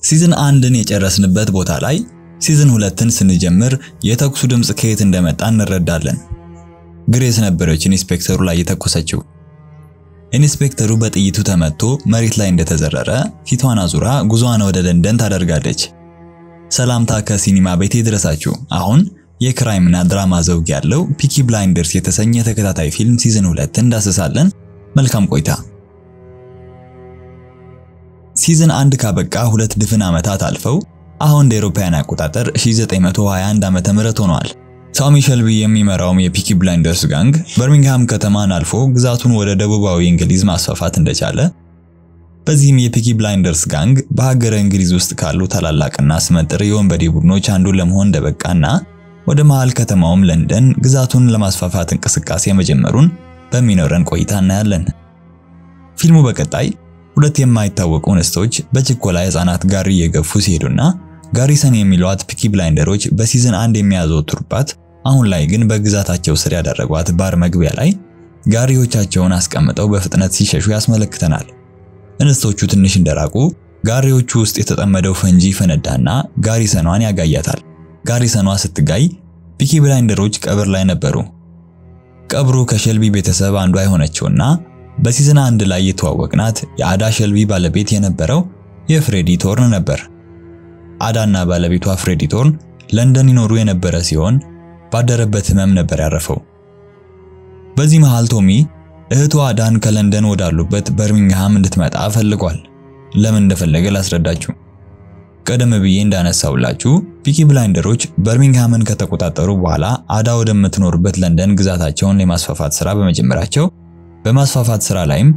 ሲዝን 1ን የጨረስንበት ቦታ ላይ ሲዝን 2ን ስንጀምር የተኩሱ ድምጽ ከየት እንደመጣ እንረዳለን። ግሬስ ነበረች ኢንስፔክተሩ ላይ የተኮሰችው። ኢንስፔክተሩ በጥይቱ ተመቶ መሬት ላይ እንደተዘረረ ፊቷን አዙራ ጉዟን ወደ ለንደን ታደርጋለች። ሰላምታ ከሲኒማ ቤት ይድረሳችሁ። አሁን የክራይምና ድራማ ዘውግ ያለው ፒኪ ብላይንደርስ የተሰኘ ተከታታይ ፊልም ሲዝን 2 እንዳስሳለን። መልካም ቆይታ። ሲዝን 1 ካበቃ 2 ድፍን ዓመታት አልፈው አሁን እንደ አውሮፓውያን አቆጣጠር 1921 ዓመተ ምህረት ሆኗል። ቶሚ ሼልቢ የሚመራው የፒኪ ብላይንደርስ ጋንግ በርሚንግሃም ከተማን አልፎ ግዛቱን ወደ ደቡባዊ እንግሊዝ ማስፋፋት እንደቻለ፣ በዚህም የፒኪ ብላይንደርስ ጋንግ በሀገረ እንግሊዝ ውስጥ ካሉ ታላላቅና ስመጥር የወንበዴ ቡድኖች አንዱ ለመሆን እንደበቃና ወደ መሃል ከተማውም ለንደን ግዛቱን ለማስፋፋት እንቅስቃሴ መጀመሩን በሚኖረን ቆይታ እናያለን። ፊልሙ በቀጣይ ሁለት የማይታወቁ እንስቶች በችኮላ ህፃናት ጋር እየገፉ ሲሄዱና ጋሪሰን የሚሏት ፒኪ ብላይንደሮች በሲዝን 1 የሚያዘወትሩባት አሁን ላይ ግን በግዛታቸው ስር ያደረጓት ባር መግቢያ ላይ ጋሪዎቻቸውን አስቀምጠው በፍጥነት ሲሸሹ ያስመለክተናል። እንስቶቹ ትንሽ እንደራቁ ጋሪዎቹ ውስጥ የተጠመደው ፈንጂ ፈነዳና ጋሪሰኗን ያጋያታል። ጋሪሰኗ ስትጋይ ፒኪ ብላይንደሮች ቀብር ላይ ነበሩ። ቀብሩ ከሼልቢ ቤተሰብ አንዷ የሆነችውና በሲዝን 1 ላይ የተዋወቅናት የአዳ ሼልቢ ባለቤት የነበረው የፍሬዲ ቶርን ነበር። አዳና ባለቤቷ ፍሬዲ ቶርን ለንደን ይኖሩ የነበረ ሲሆን ባደረበት ህመም ነበር ያረፈው። በዚህ መሃል ቶሚ እህቷ አዳን ከለንደን ወዳሉበት በርሚንግሃም እንድትመጣ ፈልጓል። ለምን እንደፈለገ ላስረዳችሁ። ቀደም ብዬ እንዳነሳውላችሁ ፒኪ ብላይንደሮች በርሚንግሃምን ከተቆጣጠሩ በኋላ አዳ ወደምትኖርበት ለንደን ግዛታቸውን ለማስፋፋት ስራ በመጀመራቸው በማስፋፋት ስራ ላይም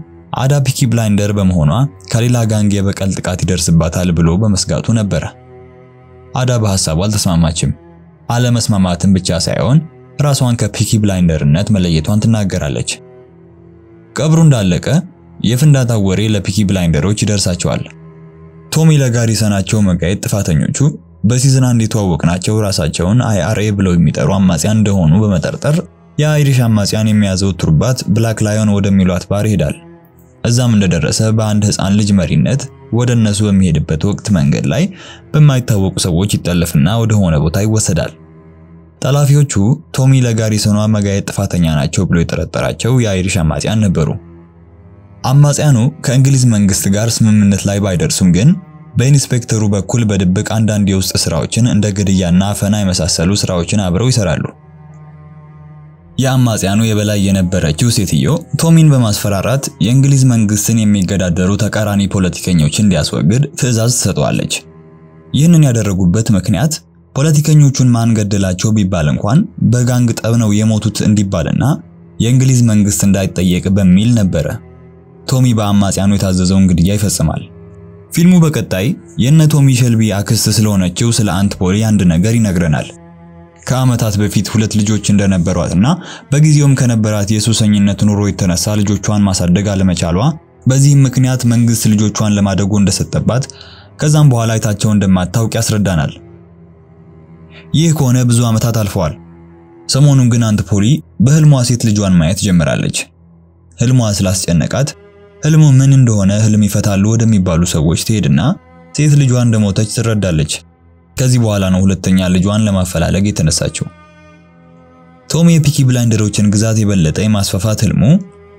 አዳ ፒኪ ብላይንደር በመሆኗ ከሌላ ጋንግ የበቀል ጥቃት ይደርስባታል ብሎ በመስጋቱ ነበር። አዳ በሐሳቡ አልተስማማችም። አለመስማማትን ብቻ ሳይሆን ራሷን ከፒኪ ብላይንደርነት መለየቷን ትናገራለች። ቀብሩ እንዳለቀ የፍንዳታው ወሬ ለፒኪ ብላይንደሮች ይደርሳቸዋል። ቶሚ ለጋሪሰናቸው መጋየት ጥፋተኞቹ በሲዝን 1 የተዋወቅናቸው ራሳቸውን IRA ብለው የሚጠሩ አማጽያን እንደሆኑ በመጠርጠር የአይሪሽ አማጽያን የሚያዘወትሩባት ብላክ ላዮን ወደሚሏት ባር ይሄዳል። እዛም እንደደረሰ በአንድ ህፃን ልጅ መሪነት ወደ እነሱ በሚሄድበት ወቅት መንገድ ላይ በማይታወቁ ሰዎች ይጠለፍና ወደ ሆነ ቦታ ይወሰዳል። ጠላፊዎቹ ቶሚ ለጋሪሰኗ መጋየት ጥፋተኛ ናቸው ብሎ የጠረጠራቸው የአይሪሽ አማጽያን ነበሩ። አማጽያኑ ከእንግሊዝ መንግስት ጋር ስምምነት ላይ ባይደርሱም ግን በኢንስፔክተሩ በኩል በድብቅ አንዳንድ የውስጥ ስራዎችን እንደ ግድያና አፈና የመሳሰሉ ስራዎችን አብረው ይሰራሉ። የአማጽያኑ የበላይ የነበረችው ሴትዮ ቶሚን በማስፈራራት የእንግሊዝ መንግስትን የሚገዳደሩ ተቃራኒ ፖለቲከኞችን እንዲያስወግድ ትዕዛዝ ትሰጠዋለች። ይህንን ያደረጉበት ምክንያት ፖለቲከኞቹን ማን ገደላቸው ቢባል እንኳን በጋንግ ጠብ ነው የሞቱት እንዲባልና የእንግሊዝ መንግስት እንዳይጠየቅ በሚል ነበር። ቶሚ በአማጽያኑ የታዘዘውን ግድያ ይፈጽማል። ፊልሙ በቀጣይ የነ ቶሚ ሼልቢ አክስት ስለሆነችው ስለ አንት ፖሊ አንድ ነገር ይነግረናል። ከአመታት በፊት 2 ልጆች እንደነበሯትና በጊዜውም ከነበራት የሱሰኝነት ኑሮ የተነሳ ልጆቿን ማሳደግ አለመቻሏ በዚህም ምክንያት መንግስት ልጆቿን ለማደጎ እንደሰጠባት ከዛም በኋላ አይታቸው እንደማታውቅ ያስረዳናል። ይህ ከሆነ ብዙ አመታት አልፈዋል። ሰሞኑን ግን አንት ፖሊ በህልሟ ሴት ልጇን ማየት ጀምራለች። ህልሟ ስላስጨነቃት ህልሙ ምን እንደሆነ ህልም ይፈታሉ ወደሚባሉ ሰዎች ትሄድና ሴት ልጇን እንደሞተች ትረዳለች። ከዚህ በኋላ ነው ሁለተኛ ልጇን ለማፈላለግ የተነሳችው። ቶሚ የፒኪ ብላይንደሮችን ግዛት የበለጠ የማስፋፋት ህልሙ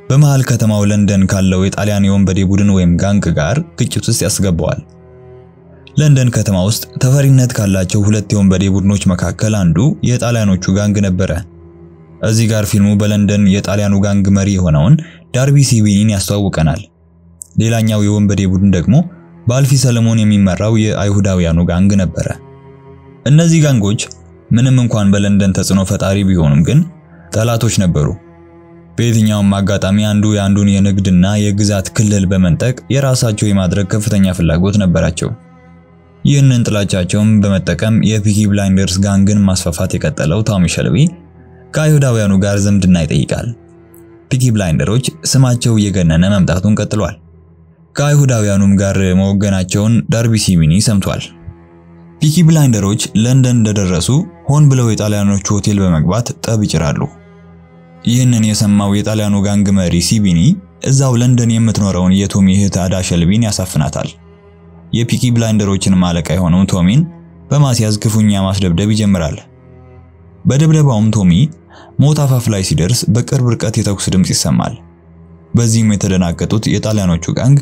በመሃል ከተማው ለንደን ካለው የጣሊያን የወንበዴ ቡድን ወይም ጋንግ ጋር ግጭት ውስጥ ያስገባዋል። ለንደን ከተማ ውስጥ ተፈሪነት ካላቸው 2 የወንበዴ ቡድኖች መካከል አንዱ የጣሊያኖቹ ጋንግ ነበረ። እዚህ ጋር ፊልሙ በለንደን የጣሊያኑ ጋንግ መሪ የሆነውን ዳርቢ ሲቪኒን ያስተዋውቀናል። ሌላኛው የወንበዴ ቡድን ደግሞ በአልፊ ሰለሞን የሚመራው የአይሁዳውያኑ ጋንግ ነበር። እነዚህ ጋንጎች ምንም እንኳን በለንደን ተጽዕኖ ፈጣሪ ቢሆኑም ግን ጠላቶች ነበሩ። በየትኛውም አጋጣሚ አንዱ የአንዱን የንግድና የግዛት ክልል በመንጠቅ የራሳቸው የማድረግ ከፍተኛ ፍላጎት ነበራቸው። ይህንን ጥላቻቸውን በመጠቀም የፒኪ ብላይንደርስ ጋንግን ማስፋፋት የቀጠለው ቶሚ ሼልቢ ከአይሁዳውያኑ ጋር ዝምድና ይጠይቃል። ፒኪ ብላይንደሮች ስማቸው እየገነነ መምጣቱን ቀጥሏል። ከአይሁዳውያኑም ጋር መወገናቸውን ዳርቢ ሲቪኒ ሰምቷል። ፒኪ ብላይንደሮች ለንደን እንደደረሱ ሆን ብለው የጣሊያኖቹ ሆቴል በመግባት ጠብ ይጭራሉ። ይህንን የሰማው የጣሊያኑ ጋንግ መሪ ሲቪኒ እዛው ለንደን የምትኖረውን የቶሚ እህት አዳ ሼልቢን ያሳፍናታል። የፒኪ ብላይንደሮችን ማለቃ የሆነው ቶሚን በማስያዝ ክፉኛ ማስደብደብ ይጀምራል። በደብደባውም ቶሚ ሞት አፋፍ ላይ ሲደርስ በቅርብ ርቀት የተኩስ ድምጽ ይሰማል። በዚህም የተደናገጡት የጣሊያኖቹ ጋንግ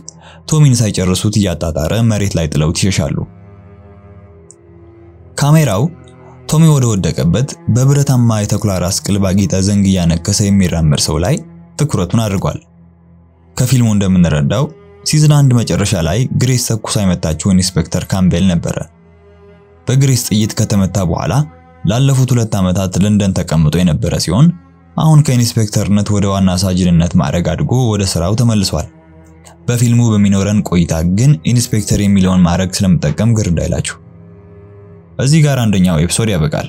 ቶሚን ሳይጨርሱት እያጣጣረ መሬት ላይ ጥለውት ይሸሻሉ። ካሜራው ቶሚ ወደ ወደቀበት በብረታማ የተኩላ ራስ ቅል ባጌጠ ዘንግ እያነከሰ የሚራመድ ሰው ላይ ትኩረቱን አድርጓል። ከፊልሙ እንደምንረዳው ሲዝን 1 መጨረሻ ላይ ግሬስ ተኩሳ የመታችው ኢንስፔክተር ካምቤል ነበር። በግሬስ ጥይት ከተመታ በኋላ ላለፉት 2 ዓመታት ለንደን ተቀምጦ የነበረ ሲሆን አሁን ከኢንስፔክተርነት ወደ ዋና ሳጅንነት ማዕረግ አድጎ ወደ ስራው ተመልሷል። በፊልሙ በሚኖረን ቆይታ ግን ኢንስፔክተር የሚለውን ማዕረግ ስለምጠቀም ግር እንዳይላችሁ። እዚህ ጋር አንደኛው ኤፒሶድ ያበቃል።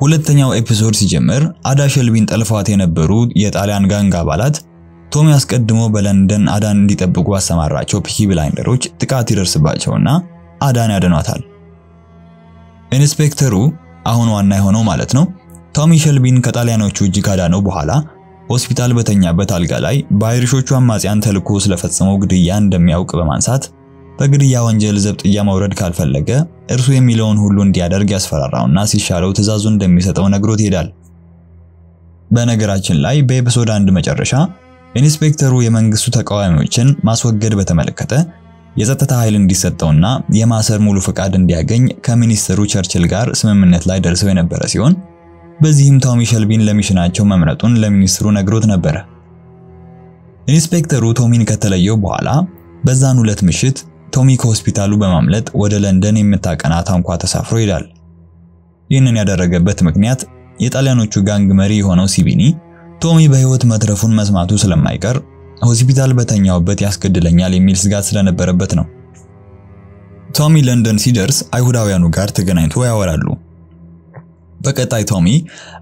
ሁለተኛው ኤፒሶድ ሲጀምር አዳ ሸልቢን ጠልፈዋት የነበሩ የጣሊያን ጋንግ አባላት ቶሚ አስቀድሞ በለንደን አዳን እንዲጠብቁ አሰማራቸው ፒኪ ብላይንደሮች ጥቃት ይደርስባቸውና አዳን ያደኗታል። ኢንስፔክተሩ አሁን ዋና የሆነው ማለት ነው ቶሚ ሸልቢን ከጣሊያኖቹ እጅ ካዳነው በኋላ ሆስፒታል በተኛበት አልጋ ላይ በአይሪሾቹ አማጽያን ተልኮ ስለፈጸመው ግድያ እንደሚያውቅ በማንሳት በግድያ ወንጀል ዘብጥያ ማውረድ ካልፈለገ እርሱ የሚለውን ሁሉ እንዲያደርግ ያስፈራራውና ሲሻለው ትዕዛዙን እንደሚሰጠው ነግሮት ይሄዳል። በነገራችን ላይ በኤፒሶድ 1 መጨረሻ ኢንስፔክተሩ የመንግስቱ ተቃዋሚዎችን ማስወገድ በተመለከተ የጸጥታ ኃይል እንዲሰጠውና የማሰር ሙሉ ፍቃድ እንዲያገኝ ከሚኒስትሩ ቸርችል ጋር ስምምነት ላይ ደርሰው የነበረ ሲሆን በዚህም ቶሚ ሸልቢን ለሚሽናቸው መምረጡን ለሚኒስትሩ ነግሮት ነበር። ኢንስፔክተሩ ቶሚን ከተለየው በኋላ በዛን ሁለት ምሽት ቶሚ ከሆስፒታሉ በማምለጥ ወደ ለንደን የምታቀና ታንኳ ተሳፍሮ ይላል። ይህንን ያደረገበት ምክንያት የጣሊያኖቹ ጋንግ መሪ የሆነው ሲቢኒ ቶሚ በህይወት መትረፉን መስማቱ ስለማይቀር ሆስፒታል በተኛውበት ያስገድለኛል የሚል ስጋት ስለነበረበት ነው። ቶሚ ለንደን ሲደርስ አይሁዳውያኑ ጋር ተገናኝቶ ያወራሉ። በቀጣይ ቶሚ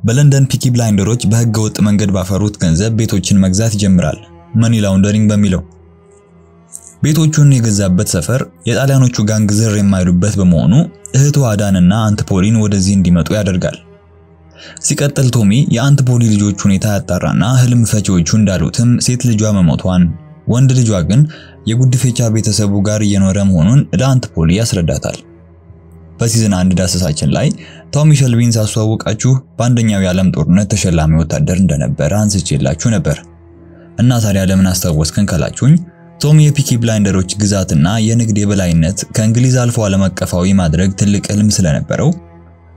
በለንደን ፒኪ ብላይንደሮች በህገወጥ መንገድ ባፈሩት ገንዘብ ቤቶችን መግዛት ይጀምራል፣ መኒ ላውንደሪንግ በሚለው። ቤቶቹን የገዛበት ሰፈር የጣሊያኖቹ ጋንግ ዝር የማይሉበት በመሆኑ እህቱ አዳንና አንትፖሊን ወደዚህ እንዲመጡ ያደርጋል። ሲቀጥል ቶሚ የአንትፖሊ ልጆች ሁኔታ ያጣራና ህልም ፈቺዎቹ እንዳሉትም ሴት ልጇ መሞቷን፣ ወንድ ልጇ ግን የጉድፌቻ ቤተሰቡ ጋር እየኖረ መሆኑን ለአንትፖሊ ያስረዳታል። በሲዝን 1 ዳሰሳችን ላይ ቶሚ ሸልቢን ሳስተዋውቃችሁ በአንደኛው የዓለም ጦርነት ተሸላሚ ወታደር እንደነበረ አንስቼላችሁ ነበር። እና ታዲያ ለምን አስታወስከን ካላችሁኝ ቶሚ የፒኪ ብላይንደሮች ግዛትና የንግድ የበላይነት ከእንግሊዝ አልፎ ዓለም አቀፋዊ ማድረግ ትልቅ ህልም ስለነበረው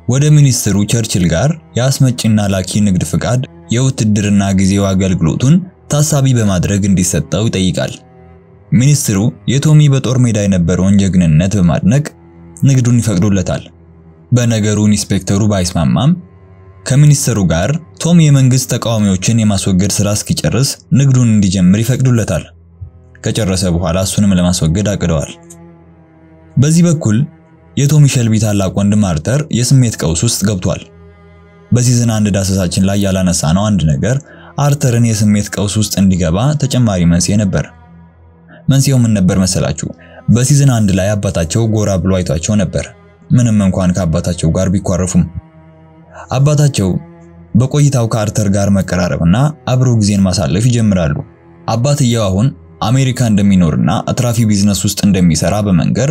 ወደ ሚኒስትሩ ቸርችል ጋር የአስመጪና ላኪ ንግድ ፍቃድ የውትድርና ጊዜው አገልግሎቱን ታሳቢ በማድረግ እንዲሰጠው ይጠይቃል። ሚኒስትሩ የቶሚ በጦር ሜዳ የነበረውን ጀግንነት በማድነቅ ንግዱን ይፈቅዱለታል። በነገሩ ኢንስፔክተሩ ባይስማማም ከሚኒስትሩ ጋር ቶሚ የመንግስት ተቃዋሚዎችን የማስወገድ ስራ እስኪጨርስ ንግዱን እንዲጀምር ይፈቅዱለታል። ከጨረሰ በኋላ እሱንም ለማስወገድ አቅደዋል። በዚህ በኩል የቶሚ ሸልቢ ታላቅ ወንድም አርተር የስሜት ቀውስ ውስጥ ገብቷል። በሲዝን 1 ዳሰሳችን ላይ ያላነሳነው አንድ ነገር አርተርን የስሜት ቀውስ ውስጥ እንዲገባ ተጨማሪ መንስኤ ነበር። መንስኤው ምን ነበር መሰላችሁ? በሲዝን 1 ላይ አባታቸው ጎራ ብሎ አይቷቸው ነበር፣ ምንም እንኳን ከአባታቸው ጋር ቢኳረፉም። አባታቸው በቆይታው ከአርተር ጋር መቀራረብና አብሮ ጊዜን ማሳለፍ ይጀምራሉ። አባትየው አሁን አሜሪካ እንደሚኖርና አትራፊ ቢዝነስ ውስጥ እንደሚሰራ በመንገር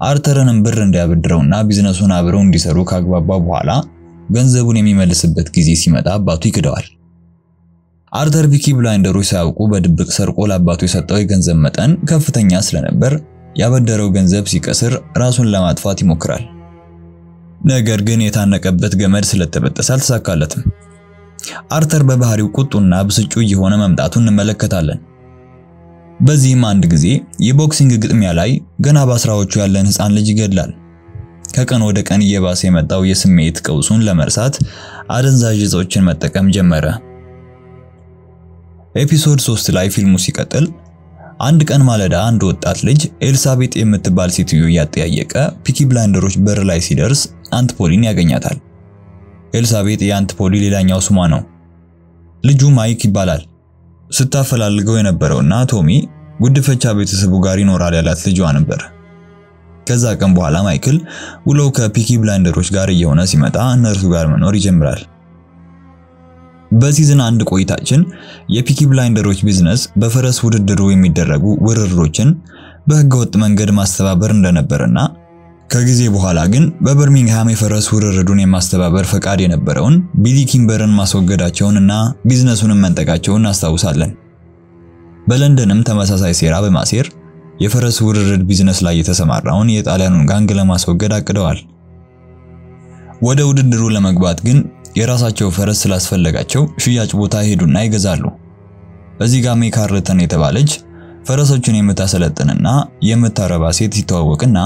አርተርንም ብር እንዲያበድረውና ቢዝነሱን አብረው እንዲሰሩ ካግባባ በኋላ ገንዘቡን የሚመልስበት ጊዜ ሲመጣ አባቱ ይክደዋል። አርተር ፒኪ ብላይንደሮች ሳያውቁ በድብቅ ሰርቆ ለአባቱ የሰጠው የገንዘብ መጠን ከፍተኛ ስለነበር ያበደረው ገንዘብ ሲከስር ራሱን ለማጥፋት ይሞክራል። ነገር ግን የታነቀበት ገመድ ስለተበጠሰ አልተሳካለትም። አርተር በባህሪው ቁጡና ብስጩ የሆነ መምጣቱን እንመለከታለን። በዚህም አንድ ጊዜ የቦክሲንግ ግጥሚያ ላይ ገና በአስራዎቹ ያለን ህፃን ልጅ ይገድላል። ከቀን ወደ ቀን እየባሰ የመጣው የስሜት ቀውሱን ለመርሳት አደንዛዥ እጾችን መጠቀም ጀመረ። ኤፒሶድ 3 ላይ ፊልሙ ሲቀጥል አንድ ቀን ማለዳ አንድ ወጣት ልጅ ኤልሳቤጥ የምትባል ሴትዮ ያጠያየቀ ፒኪ ብላይንደሮች በር ላይ ሲደርስ አንትፖሊን ያገኛታል። ኤልሳቤጥ የአንትፖሊ ሌላኛው ስሟ ነው። ልጁ ማይክ ይባላል። ስታፈላልገው የነበረውና ቶሚ ጉድፈቻ ቤተሰቡ ጋር ይኖራል ያላት ልጇ ነበር። ከዛ ቀን በኋላ ማይክል ውለው ከፒኪ ብላይንደሮች ጋር እየሆነ ሲመጣ እነርሱ ጋር መኖር ይጀምራል። በሲዝን 1 ቆይታችን የፒኪ ብላይንደሮች ቢዝነስ በፈረስ ውድድሩ የሚደረጉ ውርርዶችን በህገወጥ መንገድ ማስተባበር እንደነበርና ከጊዜ በኋላ ግን በበርሚንግሃም የፈረስ ውርርዱን የማስተባበር ፈቃድ የነበረውን ቢሊ ኪምበርን ማስወገዳቸውንና ቢዝነሱንም መንጠቃቸውን እናስታውሳለን። በለንደንም ተመሳሳይ ሴራ በማሴር የፈረስ ውርርድ ቢዝነስ ላይ የተሰማራውን የጣሊያኑን ጋንግ ለማስወገድ አቅደዋል። ወደ ውድድሩ ለመግባት ግን የራሳቸው ፈረስ ስላስፈለጋቸው ሽያጭ ቦታ ሄዱና ይገዛሉ። በዚህ ጋር ሜይ ካርልተን የተባለች ፈረሶችን የምታሰለጥንና የምታረባ ሴት ሲተዋወቅና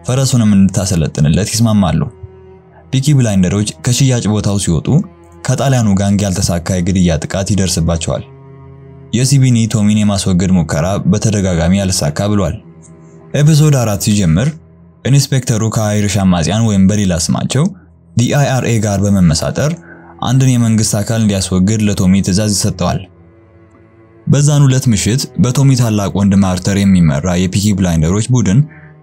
ፈረሱንም እንድታሰለጥንለት ይስማማሉ። ፒኪ ብላይንደሮች ከሽያጭ ቦታው ሲወጡ ከጣሊያኑ ጋንግ ያልተሳካ የግድያ ጥቃት ይደርስባቸዋል። የሲቢኒ ቶሚን የማስወገድ ሙከራ በተደጋጋሚ ያልተሳካ ብሏል። ኤፒሶድ 4 ሲጀምር ኢንስፔክተሩ ከአይሪሽ አማጽያን ወይም በሌላ ስማቸው ዲአይአርኤ ጋር በመመሳጠር አንድን የመንግስት አካል እንዲያስወግድ ለቶሚ ትዕዛዝ ይሰጠዋል። በዛን ሁለት ምሽት በቶሚ ታላቅ ወንድም አርተር የሚመራ የፒኪ ብላይንደሮች ቡድን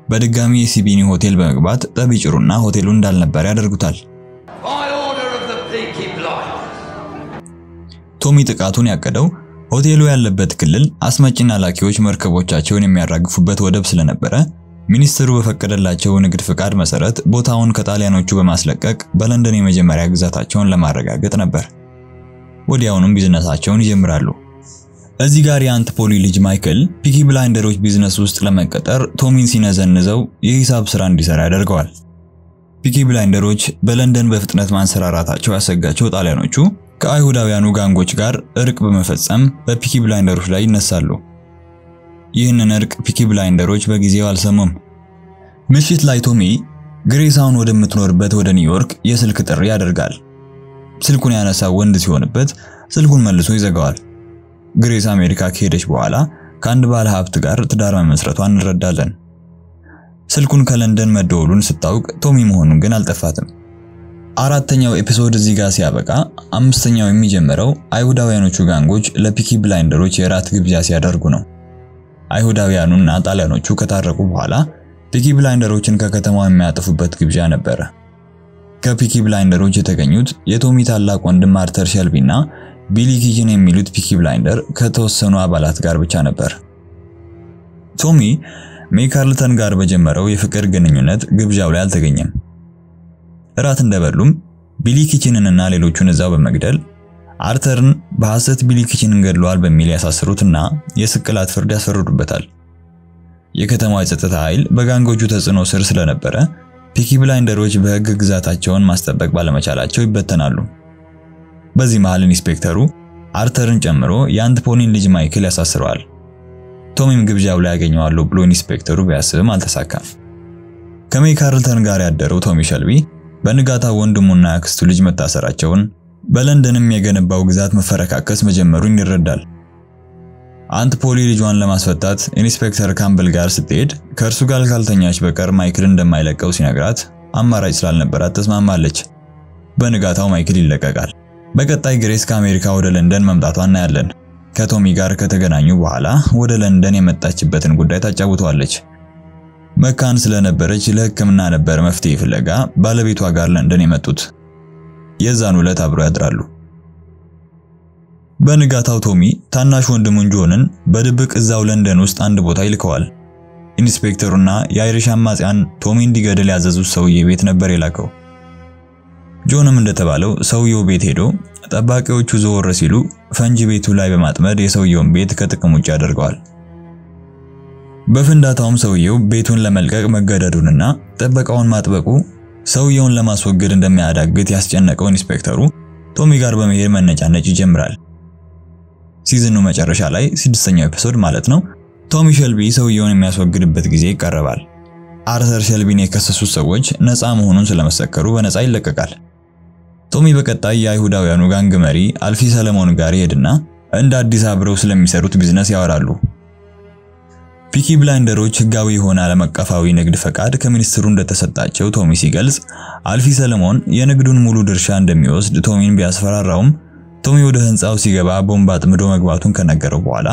በድጋሚ የሲቢኒ ሆቴል በመግባት ጠብ ይጭሩና ሆቴሉን እንዳልነበር ያደርጉታል። ቶሚ ጥቃቱን ያቀደው ሆቴሉ ያለበት ክልል አስመጪና ላኪዎች መርከቦቻቸውን የሚያራግፉበት ወደብ ስለነበረ ሚኒስትሩ በፈቀደላቸው ንግድ ፍቃድ መሰረት ቦታውን ከጣሊያኖቹ በማስለቀቅ በለንደን የመጀመሪያ ግዛታቸውን ለማረጋገጥ ነበር። ወዲያውኑም ቢዝነሳቸውን ይጀምራሉ። እዚህ ጋር የአንት ፖሊ ልጅ ማይክል ፒኪ ብላይንደሮች ቢዝነስ ውስጥ ለመቀጠር ቶሚን ሲነዘንዘው የሂሳብ ስራ እንዲሰራ ያደርገዋል። ፒኪ ብላይንደሮች በለንደን በፍጥነት ማንሰራራታቸው ያሰጋቸው ጣሊያኖቹ ከአይሁዳውያኑ ጋንጎች ጋር እርቅ በመፈጸም በፒኪ ብላይንደሮች ላይ ይነሳሉ። ይህንን እርቅ ፒኪ ብላይንደሮች በጊዜው አልሰሙም። ምሽት ላይ ቶሚ ግሬሳውን ወደምትኖርበት ወደ ኒውዮርክ የስልክ ጥሪ ያደርጋል። ስልኩን ያነሳው ወንድ ሲሆንበት ስልኩን መልሶ ይዘጋዋል። ግሬስ አሜሪካ ከሄደች በኋላ ከአንድ ባለ ሀብት ጋር ትዳር መመስረቷን እንረዳለን። ስልኩን ከለንደን መደወሉን ስታውቅ ቶሚ መሆኑን ግን አልጠፋትም። አራተኛው ኤፒሶድ እዚህ ጋር ሲያበቃ አምስተኛው የሚጀምረው አይሁዳውያኖቹ ጋንጎች ለፒኪ ብላይንደሮች የራት ግብዣ ሲያደርጉ ነው። አይሁዳውያኑና ጣሊያኖቹ ከታረቁ በኋላ ፒኪ ብላይንደሮችን ከከተማው የሚያጠፉበት ግብዣ ነበር። ከፒኪ ብላይንደሮች የተገኙት የቶሚ ታላቅ ወንድም አርተር ሼልቢና ቢሊ ኪችን የሚሉት ፒኪ ብላይንደር ከተወሰኑ አባላት ጋር ብቻ ነበር። ቶሚ ሜይ ካርልተን ጋር በጀመረው የፍቅር ግንኙነት ግብዣው ላይ አልተገኘም። እራት እንደበሉም ቢሊ ኪችንንና ሌሎቹን እዛው በመግደል አርተርን በሐሰት ቢሊ ኪችንን ገድለዋል በሚል ያሳስሩትና የስቅላት ፍርድ ያስፈርዱበታል። የከተማው የጸጥታ ኃይል በጋንጎቹ ተጽዕኖ ስር ስለነበረ ፒኪ ብላይንደሮች በሕግ ግዛታቸውን ማስጠበቅ ባለመቻላቸው ይበተናሉ። በዚህ መሃል ኢንስፔክተሩ አርተርን ጨምሮ የአንት ፖሊን ልጅ ማይክል ያሳስረዋል። ቶሚም ግብዣው ላይ ያገኘዋለሁ ብሎ ኢንስፔክተሩ ቢያስብም አልተሳካም። ከሜይ ካርልተን ጋር ያደረው ቶሚ ሼልቢ በንጋታው ወንድሙና አክስቱ ልጅ መታሰራቸውን በለንደንም የገነባው ግዛት መፈረካከስ መጀመሩን ይረዳል። አንት ፖሊ ልጇን ለማስፈታት ኢንስፔክተር ካምበል ጋር ስትሄድ ከእርሱ ጋር ካልተኛች በቀር ማይክል እንደማይለቀው ሲነግራት አማራጭ ስላልነበራት ተስማማለች። በንጋታው ማይክል ይለቀቃል። በቀጣይ ግሬስ ከአሜሪካ ወደ ለንደን መምጣቷን እናያለን። ከቶሚ ጋር ከተገናኙ በኋላ ወደ ለንደን የመጣችበትን ጉዳይ ታጫውተዋለች። መካን ስለነበረች ለሕክምና ነበር መፍትሄ ፍለጋ ባለቤቷ ጋር ለንደን የመጡት። የዛን ዕለት አብረው ያድራሉ። በንጋታው ቶሚ ታናሽ ወንድሙን ጆንን በድብቅ እዛው ለንደን ውስጥ አንድ ቦታ ይልከዋል። ኢንስፔክተሩና የአይሪሽ አማጽያን ቶሚ እንዲገድል ያዘዙት ሰውዬ ቤት ነበር የላከው። ጆንም እንደተባለው ሰውየው ቤት ሄዶ ጠባቂዎቹ ዘወር ሲሉ ፈንጂ ቤቱ ላይ በማጥመድ የሰውየውን ቤት ከጥቅም ውጭ ያደርገዋል። በፍንዳታውም ሰውየው ቤቱን ለመልቀቅ መገደዱንና ጥበቃውን ማጥበቁ ሰውየውን ለማስወገድ እንደሚያዳግት ያስጨነቀው ኢንስፔክተሩ ቶሚ ጋር በመሄድ መነጫነጭ ይጀምራል። ሲዝኑ መጨረሻ ላይ 6ኛው ኤፒሶድ ማለት ነው ቶሚ ሼልቢ ሰውየውን የሚያስወግድበት ጊዜ ይቀርባል። አርተር ሼልቢን የከሰሱት ሰዎች ነፃ መሆኑን ስለመሰከሩ በነፃ ይለቀቃል። ቶሚ በቀጣይ የአይሁዳውያኑ ጋንግ መሪ አልፊ ሰለሞን ጋር ይሄድና እንደ አዲስ አብረው ስለሚሰሩት ቢዝነስ ያወራሉ። ፒኪ ብላይንደሮች ህጋዊ የሆነ ዓለም አቀፋዊ ንግድ ፈቃድ ከሚኒስትሩ እንደተሰጣቸው ቶሚ ሲገልጽ አልፊ ሰለሞን የንግዱን ሙሉ ድርሻ እንደሚወስድ ቶሚን ቢያስፈራራውም ቶሚ ወደ ህንጻው ሲገባ ቦምብ አጥምዶ መግባቱን ከነገረው በኋላ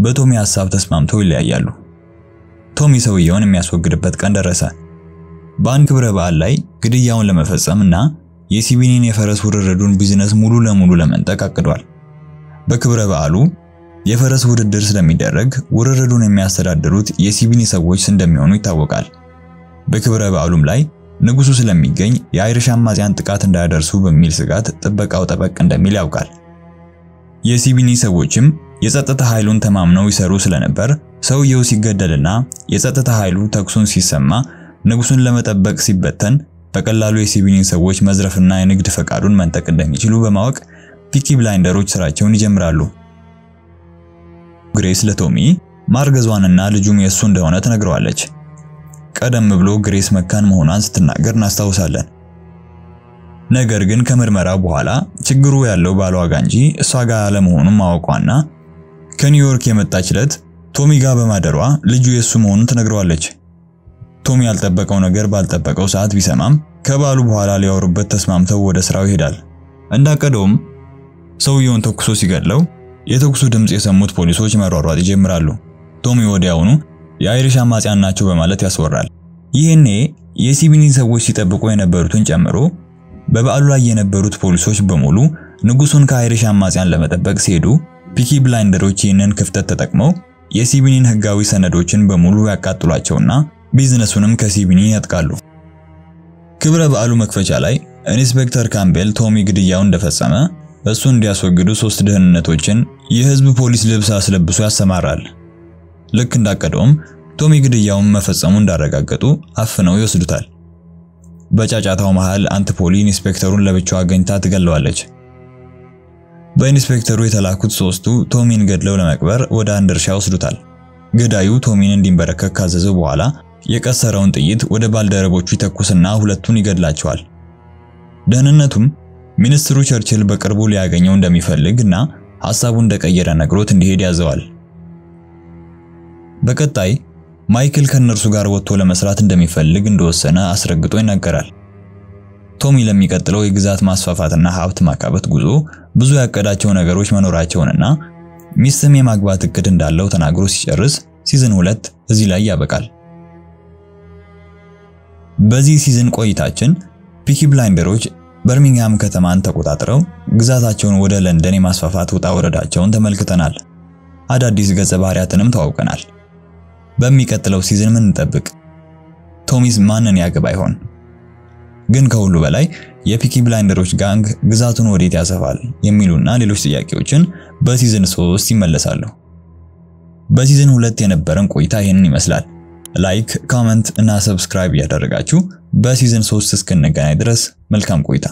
በቶሚ ሐሳብ ተስማምተው ይለያያሉ። ቶሚ ሰውየውን የሚያስወግድበት ቀን ደረሰ። በአንድ ክብረ በዓል ላይ ግድያውን ለመፈጸምና የሲቢኒን የፈረስ ውርርዱን ቢዝነስ ሙሉ ለሙሉ ለመንጠቅ አቅዷል። በክብረ በዓሉ የፈረስ ውድድር ስለሚደረግ ውርርዱን የሚያስተዳድሩት የሲቢኒ ሰዎች እንደሚሆኑ ይታወቃል። በክብረ በዓሉም ላይ ንጉሱ ስለሚገኝ የአይሪሽ አማጽያን ጥቃት እንዳያደርሱ በሚል ስጋት ጥበቃው ጠበቅ እንደሚል ያውቃል። የሲቢኒ ሰዎችም የጸጥታ ኃይሉን ተማምነው ይሰሩ ስለነበር ሰውየው ሲገደልና የጸጥታ ኃይሉ ተኩሱን ሲሰማ ንጉሱን ለመጠበቅ ሲበተን በቀላሉ የሲቢኒን ሰዎች መዝረፍና የንግድ ፈቃዱን መንጠቅ እንደሚችሉ በማወቅ ፒኪ ብላይንደሮች ስራቸውን ይጀምራሉ። ግሬስ ለቶሚ ማርገዟንና ልጁም የሱ እንደሆነ ተነግረዋለች። ቀደም ብሎ ግሬስ መካን መሆኗን ስትናገር እናስታውሳለን። ነገር ግን ከምርመራው በኋላ ችግሩ ያለው ባሏ ጋር እንጂ እሷ ጋር አለመሆኑን ማወቋና ከኒውዮርክ የመጣችለት ቶሚ ጋር በማደሯ ልጁ የሱ መሆኑን ተነግረዋለች። ቶሚ ያልጠበቀው ነገር ባልጠበቀው ሰዓት ቢሰማም ከባሉ በኋላ ሊያወሩበት ተስማምተው ወደ ስራው ይሄዳል። እንዳቀደውም ሰውየውን ተኩሶ ሲገድለው የተኩሱ ድምጽ የሰሙት ፖሊሶች መሯሯጥ ይጀምራሉ። ቶሚ ወዲያውኑ የአይሪሽ አማጽያን ናቸው በማለት ያስወራል። ይሄኔ የሲቢኒ ሰዎች ሲጠብቁ የነበሩትን ጨምሮ በበዓሉ ላይ የነበሩት ፖሊሶች በሙሉ ንጉሱን ከአይሪሽ አማጽያን ለመጠበቅ ሲሄዱ ፒኪ ብላይንደሮች ይህንን ክፍተት ተጠቅመው የሲቢኒን ህጋዊ ሰነዶችን በሙሉ ያቃጥሏቸውና ቢዝነሱንም ከሲቢኒ ያጥቃሉ። ክብረ በዓሉ መክፈቻ ላይ ኢንስፔክተር ካምቤል ቶሚ ግድያው እንደፈጸመ እሱ እንዲያስወግዱ 3 ደህንነቶችን የህዝብ ፖሊስ ልብስ አስለብሶ ያሰማራል። ልክ እንዳቀደውም ቶሚ ግድያውን መፈጸሙን እንዳረጋገጡ አፍነው ይወስዱታል። በጫጫታው መሃል አንትፖሊ ኢንስፔክተሩን ለብቻው አገኝታ ትገለዋለች። በኢንስፔክተሩ የተላኩት 3ቱ ቶሚን ገድለው ለመቅበር ወደ አንድ እርሻ ወስዱታል። ገዳዩ ቶሚን እንዲንበረከክ ካዘዘው በኋላ የቀሰረውን ጥይት ወደ ባልደረቦቹ ይተኩስና ሁለቱን ይገድላቸዋል። ደህንነቱም ሚኒስትሩ ቸርችል በቅርቡ ሊያገኘው እንደሚፈልግና ሐሳቡን እንደቀየረ ነግሮት እንዲሄድ ያዘዋል። በቀጣይ ማይክል ከነርሱ ጋር ወጥቶ ለመስራት እንደሚፈልግ እንደወሰነ አስረግጦ ይናገራል። ቶሚ ለሚቀጥለው የግዛት ማስፋፋትና ሀብት ማካበት ጉዞ ብዙ ያቀዳቸው ነገሮች መኖራቸውንና ሚስትም የማግባት እቅድ እንዳለው ተናግሮ ሲጨርስ ሲዝን 2 እዚህ ላይ ያበቃል። በዚህ ሲዝን ቆይታችን ፒኪ ብላይንደሮች በርሚንግሃም ከተማን ተቆጣጥረው ግዛታቸውን ወደ ለንደን የማስፋፋት ውጣ ወረዳቸውን ተመልክተናል። አዳዲስ ገጸ ባህሪያትንም ተዋውቀናል። በሚቀጥለው ሲዝን ምን እንጠብቅ? ቶሚስ ማንን ያገባ ይሆን? ግን ከሁሉ በላይ የፒኪ ብላይንደሮች ጋንግ ግዛቱን ወዴት ያሰፋል የሚሉና ሌሎች ጥያቄዎችን በሲዝን 3 ይመለሳሉ። በሲዝን 2 የነበረን ቆይታ ይሄንን ይመስላል። ላይክ፣ ኮሜንት እና ሰብስክራይብ ያደረጋችሁ በሲዝን 3 እስክንገናኝ ድረስ መልካም ቆይታ።